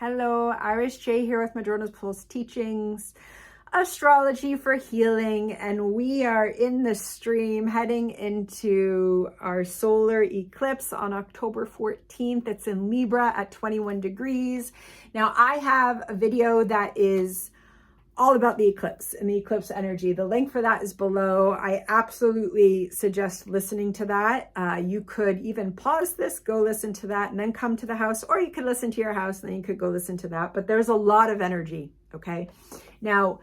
Hello, Iris J here with Madrona's Pulse Teachings, astrology for healing, and we are in the stream heading into our solar eclipse on October 14th. It's in Libra at 21 degrees. Now, I have a video that is all about the eclipse and the eclipse energy. The link for that is below. I absolutely suggest listening to that. You could even pause this, go listen to that, and then come to the house, or you could listen to your house and then you could go listen to that. But there's a lot of energy, okay? Now,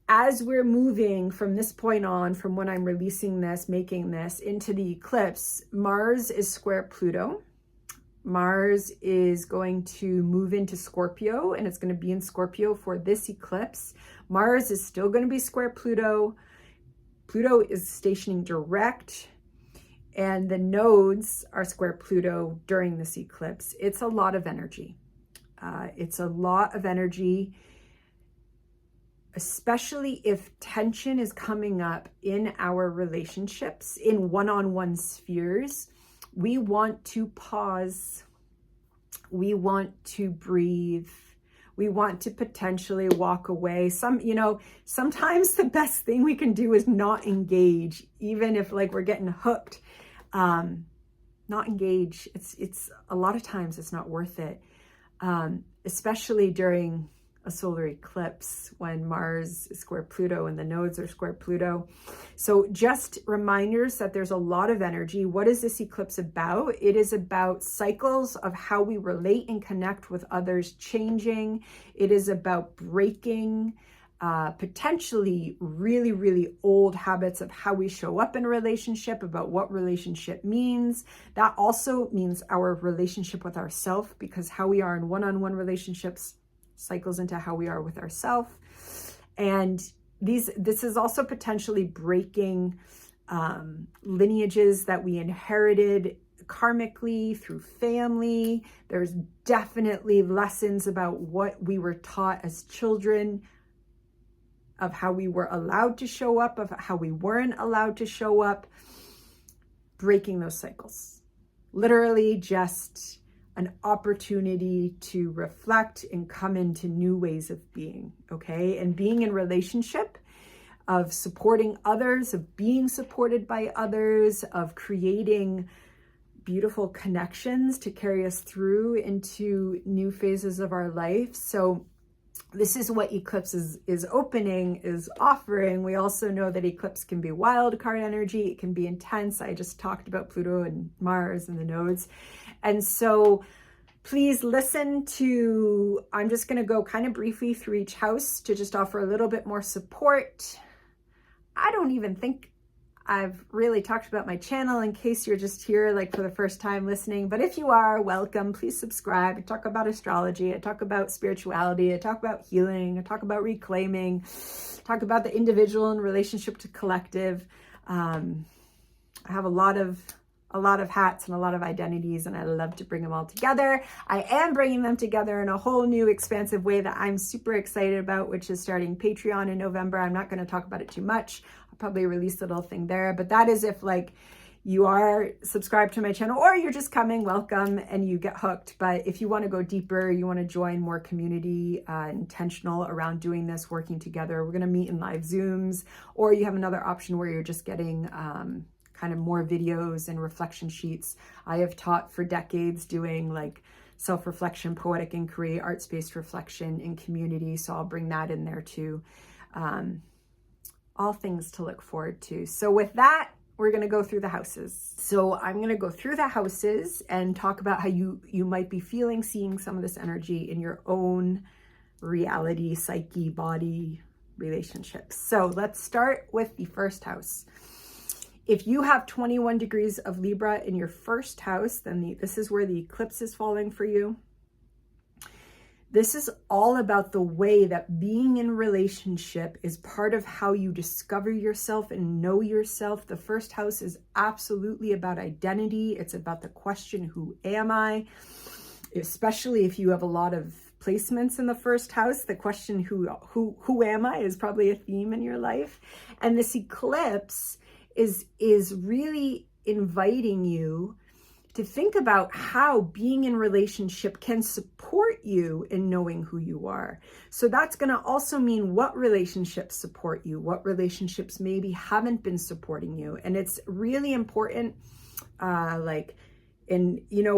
as we're moving from this point on, from when I'm releasing this, making this, into the eclipse, Mars is square Pluto. Mars is going to move into Scorpio, and it's going to be in Scorpio for this eclipse. Mars is still going to be square Pluto. Pluto is stationing direct, and the nodes are square Pluto during this eclipse. It's a lot of energy. It's a lot of energy, especially if tension is coming up in our relationships, in one-on-one spheres. We want to pause. We want to breathe. We want to potentially walk away. Sometimes the best thing we can do is not engage, even if like we're getting hooked. Not engage. It's a lot of times it's not worth it, especially during a solar eclipse when Mars is square Pluto and the nodes are square Pluto. So just reminders that there's a lot of energy. What is this eclipse about? It is about cycles of how we relate and connect with others changing. It is about breaking potentially really, really old habits of how we show up in a relationship, about what relationship means. That also means our relationship with ourselves, because how we are in one-on-one relationships cycles into how we are with ourselves. And this is also potentially breaking lineages that we inherited karmically through family. There's definitely lessons about what we were taught as children, of how we were allowed to show up, of how we weren't allowed to show up. Breaking those cycles. Literally just an opportunity to reflect and come into new ways of being, okay? And being in relationship, of supporting others, of being supported by others, of creating beautiful connections to carry us through into new phases of our life. So this is what eclipse is offering. We also know that eclipse can be wild card energy. It can be intense. I just talked about Pluto and Mars and the nodes. And so please listen to, I'm just going to go kind of briefly through each house to just offer a little bit more support. I don't even think I've really talked about my channel, in case you're just here like for the first time listening. But if you are, welcome. Please subscribe. I talk about astrology. I talk about spirituality. I talk about healing. I talk about reclaiming. I talk about the individual in relationship to collective. I have a lot of hats and a lot of identities, and I love to bring them all together. I am bringing them together in a whole new expansive way that I'm super excited about, which is starting Patreon in November. I'm not going to talk about it too much. I'll probably release a little thing there, but that is if like you are subscribed to my channel or you're just coming, welcome, and you get hooked. But if you want to go deeper, you want to join more community, intentional around doing this, working together, we're going to meet in live Zooms, or you have another option where you're just getting kind of more videos and reflection sheets. I have taught for decades doing like self-reflection, poetic inquiry, arts-based reflection in community. So I'll bring that in there too. All things to look forward to. So with that, we're going to go through the houses. So I'm going to go through the houses and talk about how you might be feeling, seeing some of this energy in your own reality, psyche, body, relationships. So let's start with the first house. If you have 21 degrees of Libra in your first house, then this is where the eclipse is falling for you. This is all about the way that being in relationship is part of how you discover yourself and know yourself. The first house is absolutely about identity. It's about the question, who am I? Especially if you have a lot of placements in the first house, the question, who am I, is probably a theme in your life. And this eclipse is really inviting you to think about how being in relationship can support you in knowing who you are. So that's going to also mean what relationships support you, what relationships maybe haven't been supporting you. And it's really important,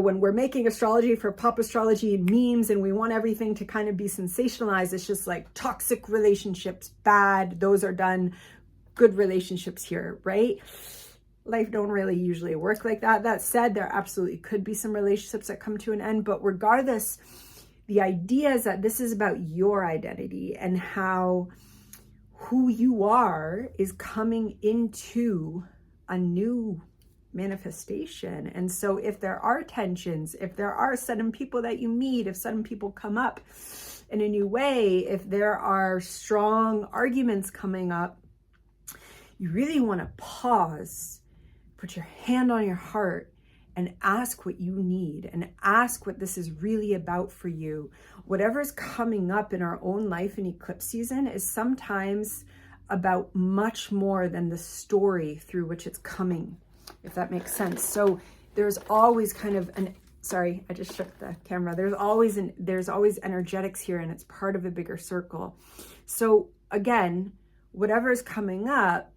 when we're making astrology for pop astrology memes and we want everything to kind of be sensationalized, it's just like toxic relationships, bad, those are done, good relationships here, right? Life don't really usually work like that. That said, there absolutely could be some relationships that come to an end, but regardless, the idea is that this is about your identity and how who you are is coming into a new manifestation. And so if there are tensions, if there are sudden people that you meet, if sudden people come up in a new way, if there are strong arguments coming up, you really want to pause, put your hand on your heart and ask what you need and ask what this is really about for you. Whatever's coming up in our own life in eclipse season is sometimes about much more than the story through which it's coming, if that makes sense. So there's always kind of sorry, I just shook the camera. There's always energetics here, and it's part of a bigger circle. So again, whatever's coming up,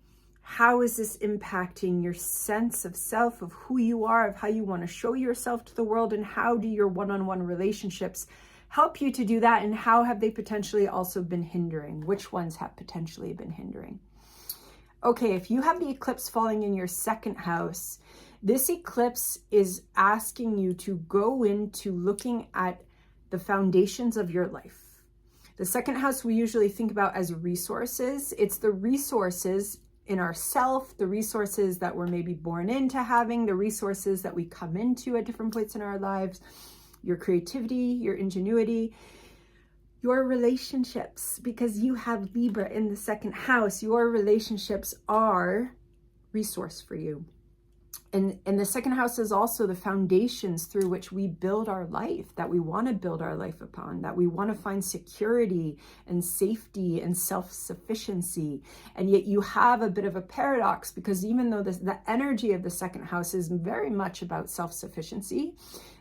how is this impacting your sense of self, of who you are, of how you want to show yourself to the world, and how do your one-on-one relationships help you to do that, and how have they potentially also been hindering? Which ones have potentially been hindering? Okay, if you have the eclipse falling in your second house, this eclipse is asking you to go into looking at the foundations of your life. The second house we usually think about as resources. It's the resources in ourself, the resources that we're maybe born into having, the resources that we come into at different points in our lives, your creativity, your ingenuity, your relationships, because you have Libra in the second house. Your relationships are resource for you. And the second house is also the foundations through which we build our life, that we want to build our life upon, that we want to find security and safety and self-sufficiency. And yet you have a bit of a paradox, because even though the energy of the second house is very much about self-sufficiency,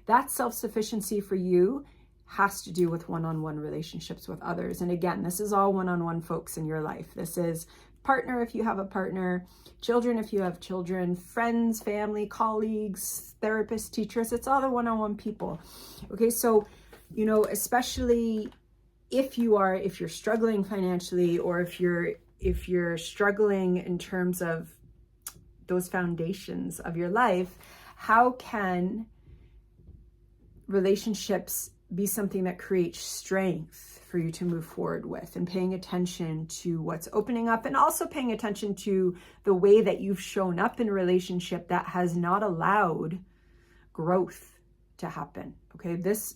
that self-sufficiency for you has to do with one-on-one relationships with others. And again, this is all one-on-one folks in your life. This is partner if you have a partner, children if you have children, friends, family, colleagues, therapists, teachers. It's all the one-on-one people. Okay, so, especially if you're struggling financially, or if you're struggling in terms of those foundations of your life, how can relationships be something that creates strength for you to move forward with, and paying attention to what's opening up, and also paying attention to the way that you've shown up in a relationship that has not allowed growth to happen. Okay, this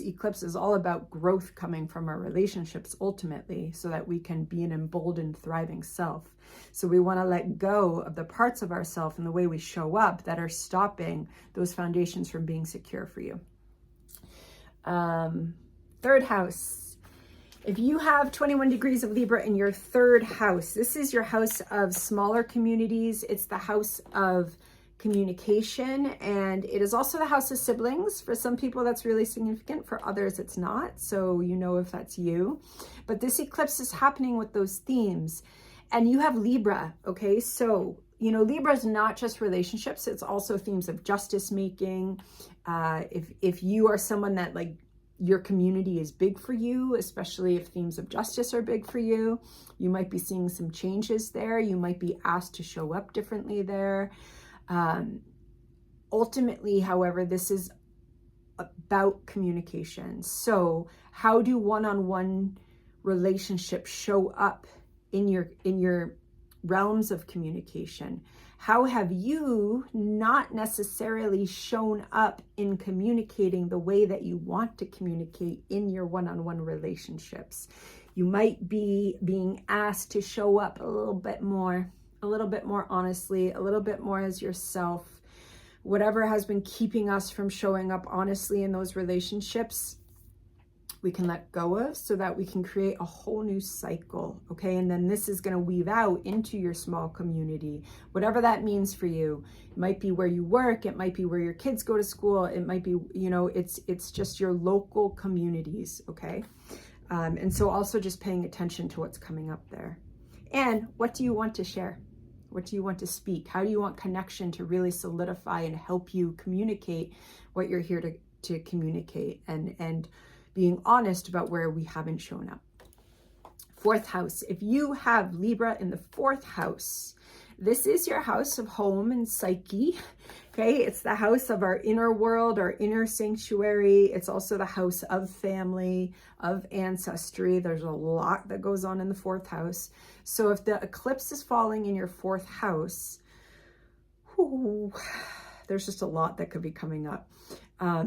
eclipse is all about growth coming from our relationships ultimately, so that we can be an emboldened, thriving self. So we want to let go of the parts of ourself and the way we show up that are stopping those foundations from being secure for you. Third house. If you have 21 degrees of Libra in your third house, this is your house of smaller communities. It's the house of communication, and it is also the house of siblings. For some people, that's really significant. For others, it's not. So if that's you. But this eclipse is happening with those themes. And you have Libra, okay? So, Libra is not just relationships. It's also themes of justice making. If you are someone that your community is big for you, especially if themes of justice are big for you, you might be seeing some changes there. You might be asked to show up differently there. Ultimately, however, this is about communication. So how do one-on-one relationships show up in your realms of communication? How have you not necessarily shown up in communicating the way that you want to communicate in your one-on-one relationships? You might be being asked to show up a little bit more honestly, a little bit more as yourself. Whatever has been keeping us from showing up honestly in those relationships, we can let go of, so that we can create a whole new cycle, okay? And then this is going to weave out into your small community, whatever that means for you. It might be where you work, it might be where your kids go to school, it might be, you know, it's just your local communities, okay? And so also just paying attention to what's coming up there. And what do you want to share? What do you want to speak? How do you want connection to really solidify and help you communicate what you're here to communicate, and being honest about where we haven't shown up. Fourth house. If you have Libra in the fourth house, this is your house of home and psyche. Okay, it's the house of our inner world, our inner sanctuary. It's also the house of family, of ancestry. There's a lot that goes on in the fourth house. So if the eclipse is falling in your fourth house, there's just a lot that could be coming up.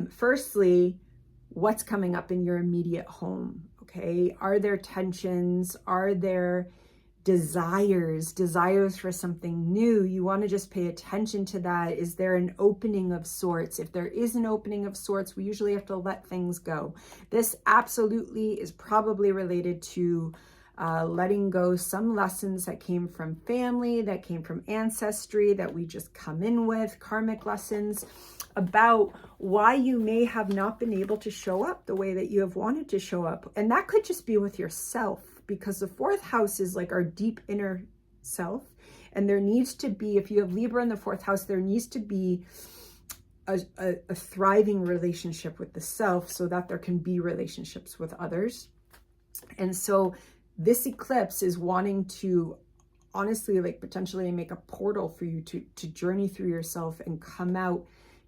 Firstly, what's coming up in your immediate home, okay? Are there tensions? Are there desires for something new? You want to just pay attention to that. Is there an opening of sorts? If there is an opening of sorts, we usually have to let things go. This absolutely is probably related to letting go some lessons that came from family, that came from ancestry, that we just come in with, karmic lessons about why you may have not been able to show up the way that you have wanted to show up. And that could just be with yourself, because the fourth house is like our deep inner self. And there needs to be, if you have Libra in the fourth house, there needs to be a thriving relationship with the self, so that there can be relationships with others. And so this eclipse is wanting to honestly, like, potentially make a portal for you to journey through yourself and come out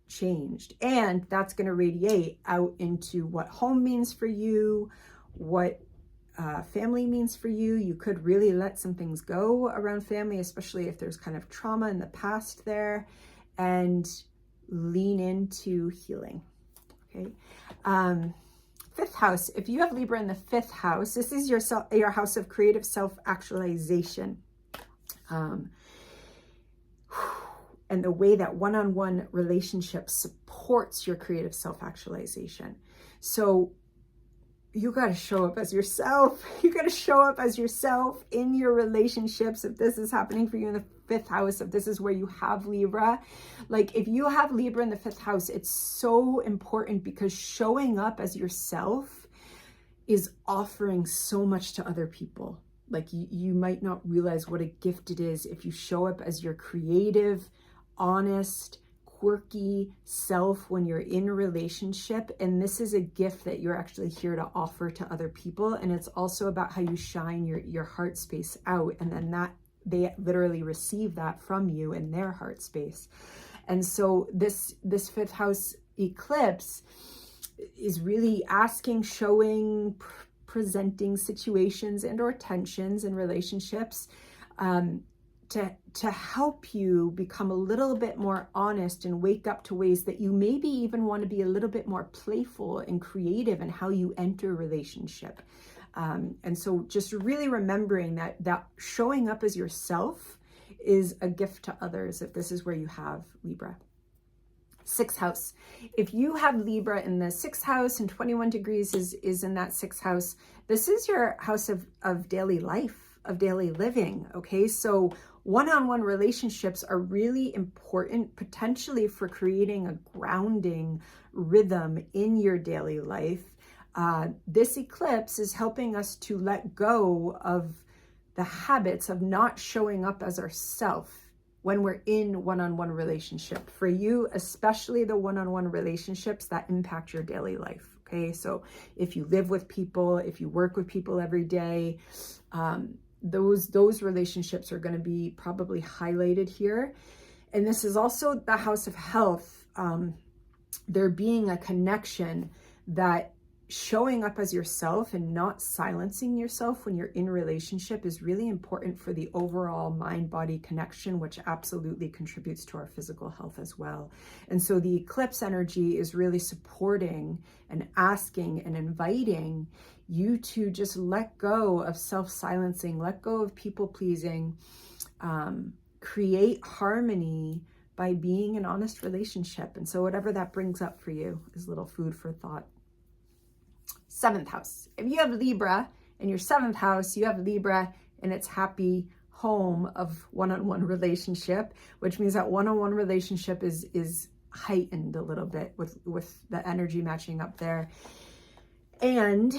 changed. And that's going to radiate out into what home means for you, what family means for you. You could really let some things go around family, especially if there's kind of trauma in the past there, and lean into healing. Okay. Fifth house. If you have Libra in the fifth house, this is your house of creative self-actualization. And the way that one-on-one relationship supports your creative self-actualization. So you got to show up as yourself. You got to show up as yourself in your relationships. If this is happening for you in the fifth house, if this is where you have Libra, like if you have Libra in the fifth house, it's so important, because showing up as yourself is offering so much to other people. Like you might not realize what a gift it is if you show up as your creative, honest, quirky self when you're in a relationship. And this is a gift that you're actually here to offer to other people. And it's also about how you shine your heart space out, and then that they literally receive that from you in their heart space. And so this fifth house eclipse is really asking, showing, presenting situations and or tensions in relationships to help you become a little bit more honest and wake up to ways that you maybe even want to be a little bit more playful and creative in how you enter a relationship. And so just really remembering that showing up as yourself is a gift to others, if this is where you have Libra. Sixth house. If you have Libra in the sixth house and 21 degrees is in that sixth house, this is your house of daily life, of daily living. Okay, so one-on-one relationships are really important, potentially for creating a grounding rhythm in your daily life. This eclipse is helping us to let go of the habits of not showing up as ourself when we're in one-on-one relationship. For you, especially the one-on-one relationships that impact your daily life. Okay, so if you live with people, if you work with people every day, those relationships are going to be probably highlighted here. And this is also the house of health. There being a connection that showing up as yourself and not silencing yourself when you're in a relationship is really important for the overall mind-body connection, which absolutely contributes to our physical health as well. And so the eclipse energy is really supporting and asking and inviting you to just let go of self-silencing, let go of people-pleasing, create harmony by being an honest relationship. And so whatever that brings up for you is a little food for thought. 7th house. If you have Libra in your 7th house, you have Libra in its happy home of one-on-one relationship, which means that one-on-one relationship is heightened a little bit with the energy matching up there. And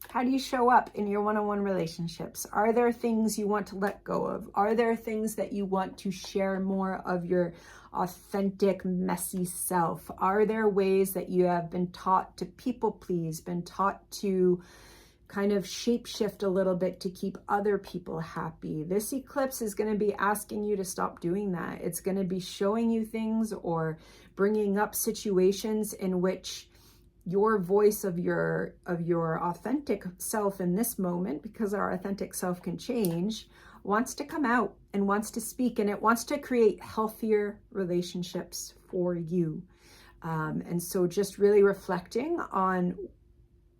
how do you show up in your one-on-one relationships? Are there things you want to let go of? Are there things that you want to share more of your authentic, messy self? Are there ways that you have been taught to people please, been taught to kind of shapeshift a little bit to keep other people happy? This eclipse is going to be asking you to stop doing that. It's going to be showing you things or bringing up situations in which your voice of your authentic self in this moment, because our authentic self can change, wants to come out and wants to speak, and it wants to create healthier relationships for you. And so just really reflecting on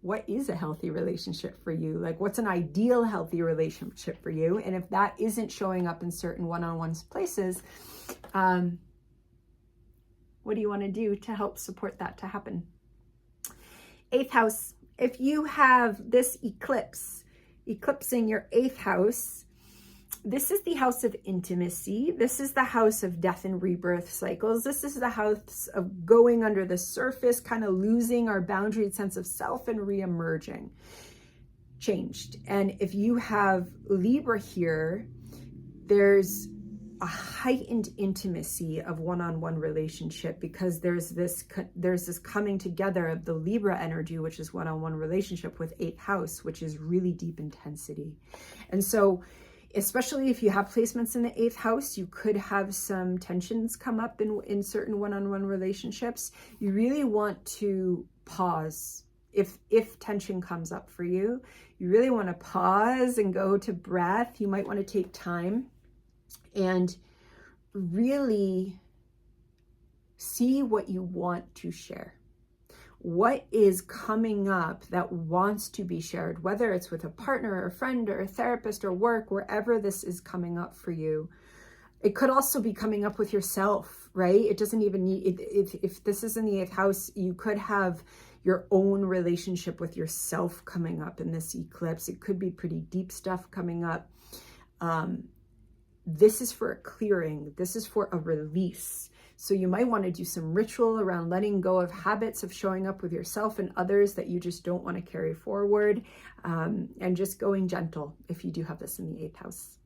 what is a healthy relationship for you? Like, what's an ideal healthy relationship for you? And if that isn't showing up in certain one-on-one places, what do you want to do to help support that to happen? 8th house. If you have this eclipse eclipsing your 8th house, this is the house of intimacy. This is the house of death and rebirth cycles. This is the house of going under the surface, kind of losing our boundary sense of self and re-emerging, changed. And if you have Libra here, there's a heightened intimacy of one-on-one relationship, because there's this coming together of the Libra energy, which is one-on-one relationship, with 8th house, which is really deep intensity. And so especially if you have placements in the 8th house, you could have some tensions come up in certain one-on-one relationships. You really want to pause. If tension comes up for you, you really want to pause and go to breath. You might want to take time and really see what you want to share. What is coming up that wants to be shared, whether it's with a partner or a friend or a therapist or work, wherever this is coming up for you. It could also be coming up with yourself, right? It doesn't even need, if this is in the 8th house, you could have your own relationship with yourself coming up in this eclipse. It could be pretty deep stuff coming up. This is for a clearing. This is for a release. So you might want to do some ritual around letting go of habits of showing up with yourself and others that you just don't want to carry forward, and just going gentle if you do have this in the 8th house.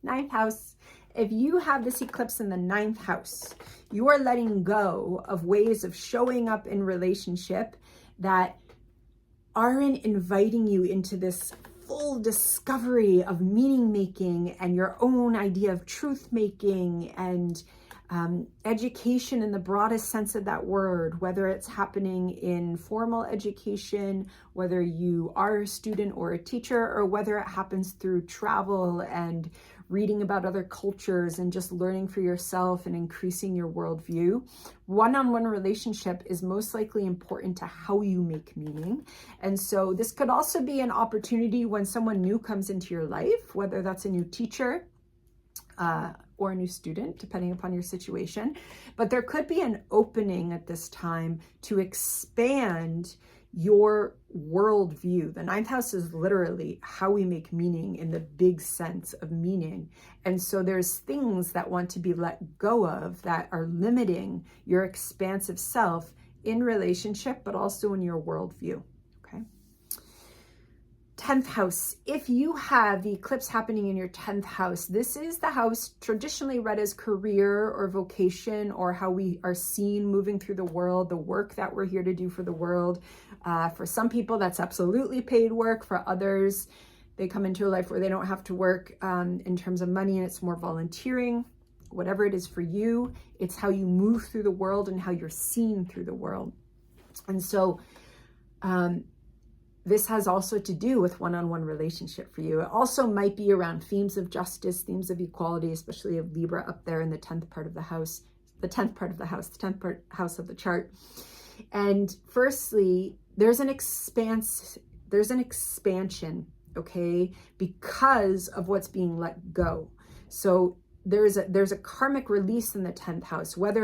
9th house. If you have this eclipse in the 9th house, you are letting go of ways of showing up in relationship that aren't inviting you into this full discovery of meaning making and your own idea of truth making and education in the broadest sense of that word, whether it's happening in formal education, whether you are a student or a teacher, or whether it happens through travel and reading about other cultures and just learning for yourself and increasing your worldview. One-on-one relationship is most likely important to how you make meaning. And so this could also be an opportunity when someone new comes into your life, whether that's a new teacher, or a new student, depending upon your situation. But there could be an opening at this time to expand your worldview. The 9th house is literally how we make meaning in the big sense of meaning. And so there's things that want to be let go of that are limiting your expansive self in relationship, but also in your worldview. 10th house. If you have the eclipse happening in your 10th house, this is the house traditionally read as career or vocation, or how we are seen moving through the world, the work that we're here to do for the world. For some people, that's absolutely paid work. For others, they come into a life where they don't have to work in terms of money, and it's more volunteering. Whatever it is for you, it's how you move through the world and how you're seen through the world. And so, this has also to do with one-on-one relationship for you. It also might be around themes of justice, themes of equality, especially of Libra up there in the 10th part of the house, the 10th house of the chart. And firstly, there's an expansion, okay, because of what's being let go. So there's a karmic release in the 10th house, what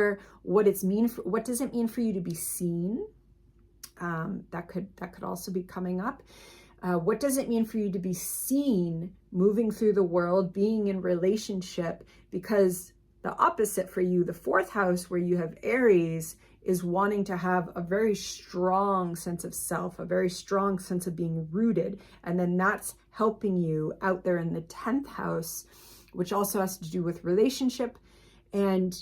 does it mean for you to be seen? That could also be coming up. What does it mean for you to be seen moving through the world, being in relationship? Because the opposite for you, the fourth house where you have Aries, is wanting to have a very strong sense of self, a very strong sense of being rooted. And then that's helping you out there in the 10th house, which also has to do with relationship. And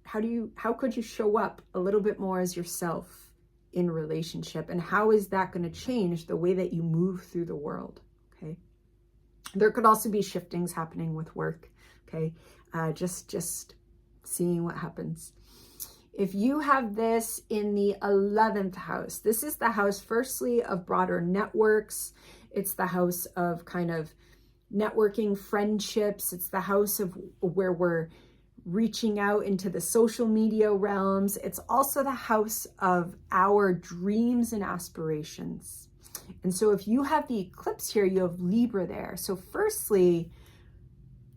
how could you show up a little bit more as yourself in relationship? And how is that going to change the way that you move through the world? Okay. There could also be shiftings happening with work. Okay. Just seeing what happens. If you have this in the 11th house, this is the house, firstly, of broader networks. It's the house of kind of networking, friendships. It's the house of where we're reaching out into the social media realms. It's also the house of our dreams and aspirations. And so if you have the eclipse here, you have Libra there. So firstly,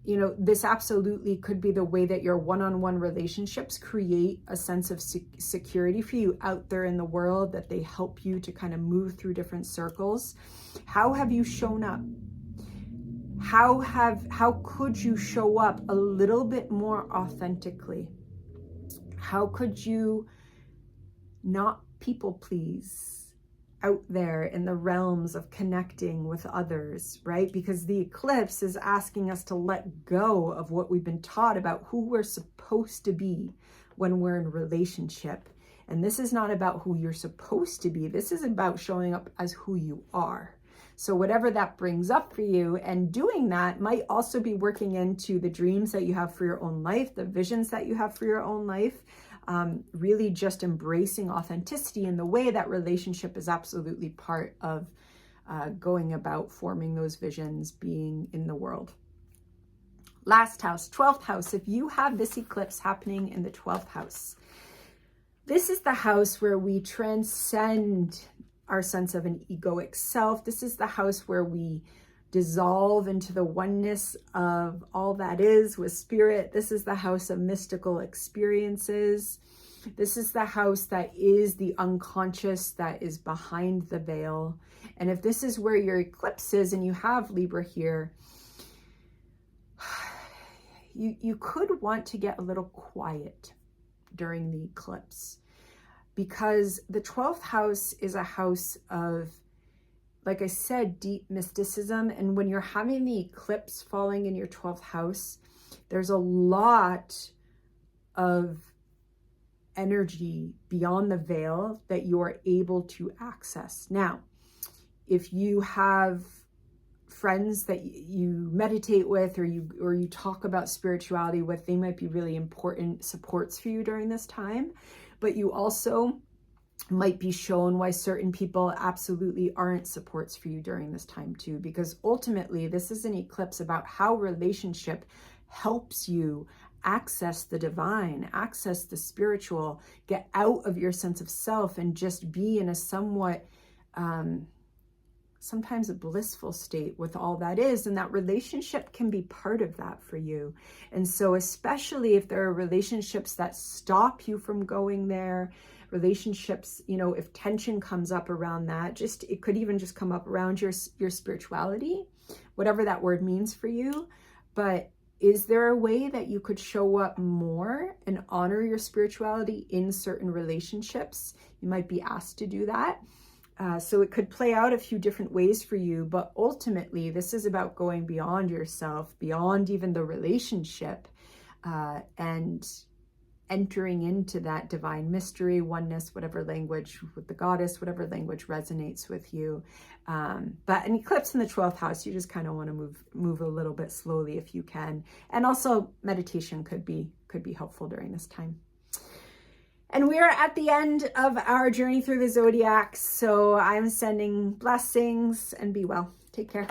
you know, this absolutely could be the way that your one-on-one relationships create a sense of security for you out there in the world, that they help you to kind of move through different circles. How have you shown up? How could you show up a little bit more authentically? How could you not people please out there in the realms of connecting with others, right? Because the eclipse is asking us to let go of what we've been taught about who we're supposed to be when we're in relationship. And this is not about who you're supposed to be. This is about showing up as who you are. So whatever that brings up for you, and doing that might also be working into the dreams that you have for your own life, the visions that you have for your own life. Really just embracing authenticity in the way that relationship is absolutely part of going about forming those visions, being in the world. Last house, 12th house. If you have this eclipse happening in the 12th house, this is the house where we transcend our sense of an egoic self. This is the house where we dissolve into the oneness of all that is with spirit. This is the house of mystical experiences. This is the house that is the unconscious, that is behind the veil. And if this is where your eclipse is and you have Libra here, you could want to get a little quiet during the eclipse, because the 12th house is a house of, like I said, deep mysticism. And when you're having the eclipse falling in your 12th house, there's a lot of energy beyond the veil that you're able to access. Now, if you have friends that you meditate with, or you talk about spirituality with, they might be really important supports for you during this time. But you also might be shown why certain people absolutely aren't supports for you during this time too, because ultimately this is an eclipse about how relationship helps you access the divine, access the spiritual, get out of your sense of self and just be in a somewhat sometimes a blissful state with all that is, and that relationship can be part of that for you. And so especially if there are relationships that stop you from going there, relationships, you know, if tension comes up around that, it could even just come up around your spirituality, whatever that word means for you. But is there a way that you could show up more and honor your spirituality in certain relationships? You might be asked to do that. So it could play out a few different ways for you, but ultimately this is about going beyond yourself, beyond even the relationship, and entering into that divine mystery, oneness, whatever language with the goddess, whatever language resonates with you. But an eclipse in the 12th house, you just kind of want to move a little bit slowly if you can. And also meditation could be helpful during this time. And we are at the end of our journey through the zodiac. So I'm sending blessings and be well. Take care.